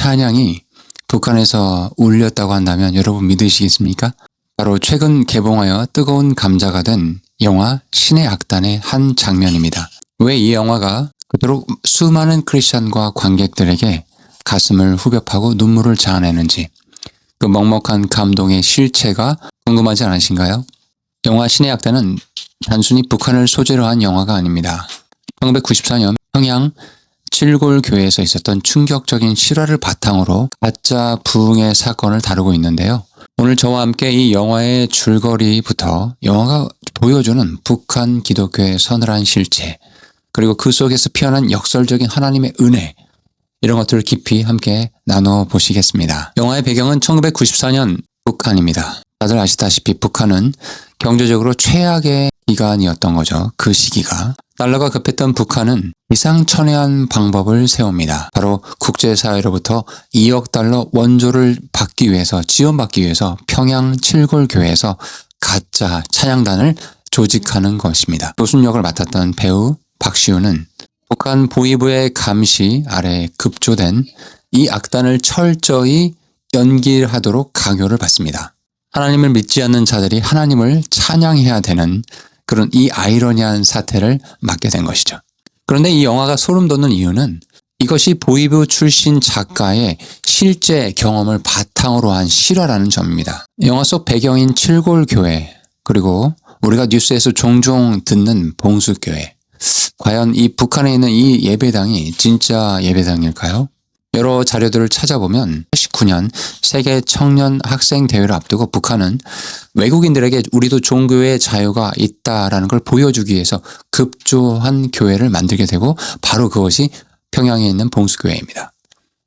찬양이 북한에서 울렸다고 한다면 여러분 믿으시겠습니까? 바로 최근 개봉하여 뜨거운 감자가 된 영화 신의 악단의 한 장면입니다. 왜 이 영화가 그토록 수많은 크리스찬과 관객들에게 가슴을 후벼파고 눈물을 자아내는지, 그 먹먹한 감동의 실체가 궁금하지 않으신가요? 영화 신의 악단은 단순히 북한을 소재로 한 영화가 아닙니다. 1994년 평양 칠골교회에서 있었던 충격적인 실화를 바탕으로 가짜 부흥의 사건을 다루고 있는데요. 오늘 저와 함께 이 영화의 줄거리부터 영화가 보여주는 북한 기독교의 서늘한 실체, 그리고 그 속에서 피어난 역설적인 하나님의 은혜, 이런 것들을 깊이 함께 나눠보시겠습니다. 영화의 배경은 1994년 북한입니다. 다들 아시다시피 북한은 경제적으로 최악의 기간이었던 거죠. 그 시기가. 달러가 급했던 북한은 기상천외한 방법을 세웁니다. 바로 국제사회로부터 2억 달러 원조를 받기 위해서, 지원받기 위해서 평양 칠골교회에서 가짜 찬양단을 조직하는 것입니다. 교순 역을 맡았던 배우 박시우는 북한 보위부의 감시 아래 급조된 이 악단을 철저히 연기하도록 강요를 받습니다. 하나님을 믿지 않는 자들이 하나님을 찬양해야 되는 그런 이 아이러니한 사태를 맡게 된 것이죠. 그런데 이 영화가 소름 돋는 이유는 이것이 보위부 출신 작가의 실제 경험을 바탕으로 한 실화라는 점입니다. 영화 속 배경인 칠골교회, 그리고 우리가 뉴스에서 종종 듣는 봉수교회, 과연 이 북한에 있는 이 예배당이 진짜 예배당일까요? 여러 자료들을 찾아보면 89년 세계 청년 학생 대회를 앞두고 북한은 외국인들에게 우리도 종교의 자유가 있다라는 걸 보여주기 위해서 급조한 교회를 만들게 되고, 바로 그것이 평양에 있는 봉수교회입니다.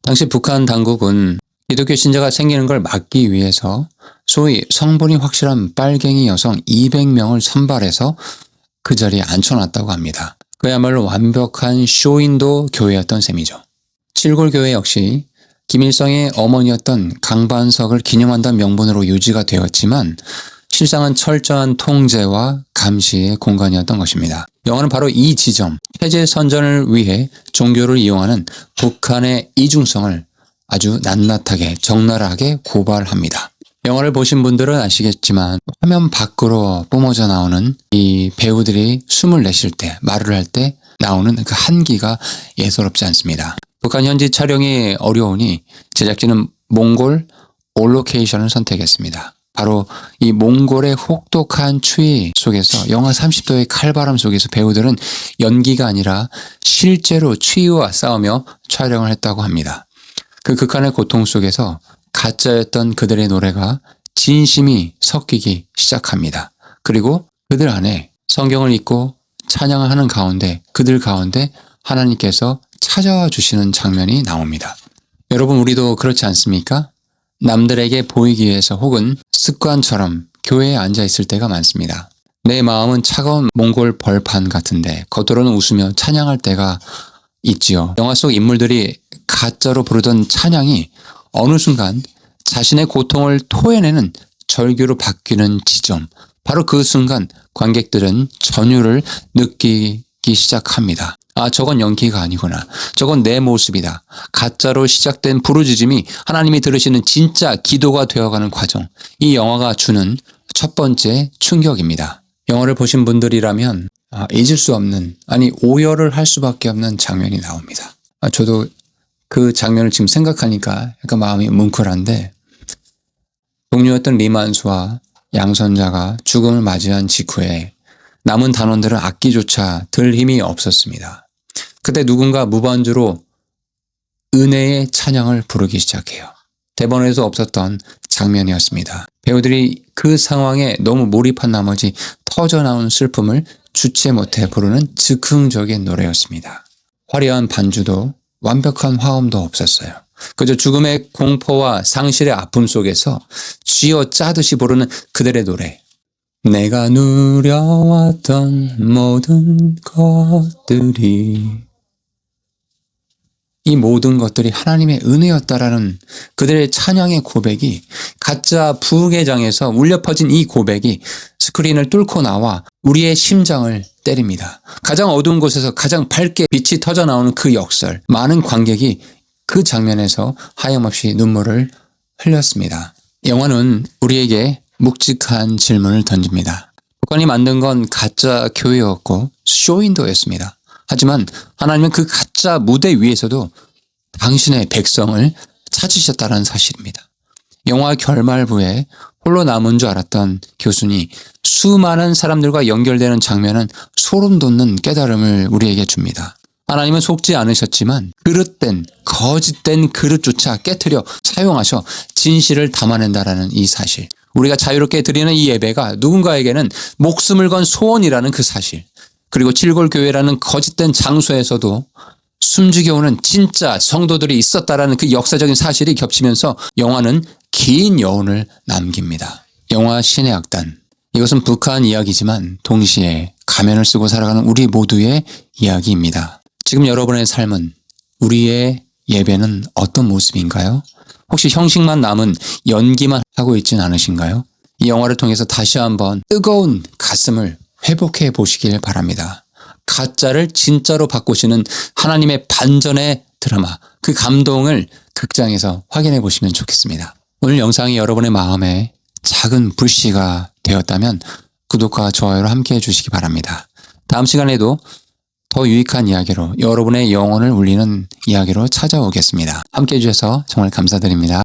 당시 북한 당국은 기독교 신자가 생기는 걸 막기 위해서 소위 성분이 확실한 빨갱이 여성 200명을 선발해서 그 자리에 앉혀놨다고 합니다. 그야말로 완벽한 쇼윈도 교회였던 셈이죠. 칠골교회 역시 김일성의 어머니였던 강반석을 기념한다는 명분으로 유지가 되었지만 실상은 철저한 통제와 감시의 공간이었던 것입니다. 영화는 바로 이 지점, 체제 선전을 위해 종교를 이용하는 북한의 이중성을 아주 낱낱하게 적나라하게 고발합니다. 영화를 보신 분들은 아시겠지만 화면 밖으로 뿜어져 나오는 이 배우들이 숨을 내쉴 때, 말을 할 때 나오는 그 한기가 예사롭지 않습니다. 북한 현지 촬영이 어려우니 제작진은 몽골 올로케이션을 선택했습니다. 바로 이 몽골의 혹독한 추위 속에서 영하 30도의 칼바람 속에서 배우들은 연기가 아니라 실제로 추위와 싸우며 촬영을 했다고 합니다. 그 극한의 고통 속에서 가짜였던 그들의 노래가 진심이 섞이기 시작합니다. 그리고 그들 안에 성경을 읽고 찬양을 하는 가운데, 그들 가운데 하나님께서 찾아와 주시는 장면이 나옵니다. 여러분, 우리도 그렇지 않습니까? 남들에게 보이기 위해서 혹은 습관처럼 교회에 앉아 있을 때가 많습니다. 내 마음은 차가운 몽골 벌판 같은데 겉으로는 웃으며 찬양할 때가 있지요. 영화 속 인물들이 가짜로 부르던 찬양이 어느 순간 자신의 고통을 토해내는 절규로 바뀌는 지점, 바로 그 순간 관객들은 전율을 느끼기 시작합니다. 아, 저건 연기가 아니구나. 저건 내 모습이다. 가짜로 시작된 부르짖음이 하나님이 들으시는 진짜 기도가 되어가는 과정. 이 영화가 주는 첫 번째 충격입니다. 영화를 보신 분들이라면 잊을 수 없는, 아니 오열을 할 수밖에 없는 장면이 나옵니다. 저도 그 장면을 지금 생각하니까 약간 마음이 뭉클한데, 동료였던 리만수와 양선자가 죽음을 맞이한 직후에 남은 단원들은 악기조차 들 힘이 없었습니다. 그때 누군가 무반주로 은혜의 찬양을 부르기 시작해요. 대본에도 없었던 장면이었습니다. 배우들이 그 상황에 너무 몰입한 나머지 터져나온 슬픔을 주체 못해 부르는 즉흥적인 노래였습니다. 화려한 반주도 완벽한 화음도 없었어요. 그저 죽음의 공포와 상실의 아픔 속에서 쥐어 짜듯이 부르는 그들의 노래. 내가 누려왔던 모든 것들이, 이 모든 것들이 하나님의 은혜였다라는 그들의 찬양의 고백이, 가짜 부흥회장에서 울려 퍼진 이 고백이 스크린을 뚫고 나와 우리의 심장을 때립니다. 가장 어두운 곳에서 가장 밝게 빛이 터져 나오는 그 역설, 많은 관객이 그 장면에서 하염없이 눈물을 흘렸습니다. 영화는 우리에게 묵직한 질문을 던집니다. 북한이 만든 건 가짜 교회였고 쇼윈도였습니다. 하지만 하나님은 그 가짜 무대 위에서도 당신의 백성을 찾으셨다는 사실입니다. 영화 결말부에 홀로 남은 줄 알았던 교순이 수많은 사람들과 연결되는 장면은 소름 돋는 깨달음을 우리에게 줍니다. 하나님은 속지 않으셨지만 그릇된 거짓된 그릇조차 깨트려 사용하셔 진실을 담아낸다라는 이 사실. 우리가 자유롭게 드리는 이 예배가 누군가에게는 목숨을 건 소원이라는 그 사실. 그리고 칠골교회라는 거짓된 장소에서도 숨죽여 오는 진짜 성도들이 있었다라는 그 역사적인 사실이 겹치면서 영화는 긴 여운을 남깁니다. 영화 신의 악단. 이것은 북한 이야기지만 동시에 가면을 쓰고 살아가는 우리 모두의 이야기입니다. 지금 여러분의 삶은, 우리의 예배는 어떤 모습인가요? 혹시 형식만 남은 연기만 하고 있진 않으신가요? 이 영화를 통해서 다시 한번 뜨거운 가슴을 회복해 보시길 바랍니다. 가짜를 진짜로 바꾸시는 하나님의 반전의 드라마, 그 감동을 극장에서 확인해 보시면 좋겠습니다. 오늘 영상이 여러분의 마음에 작은 불씨가 되었다면 구독과 좋아요로 함께 해주시기 바랍니다. 다음 시간에도 더 유익한 이야기로, 여러분의 영혼을 울리는 이야기로 찾아오겠습니다. 함께 해주셔서 정말 감사드립니다.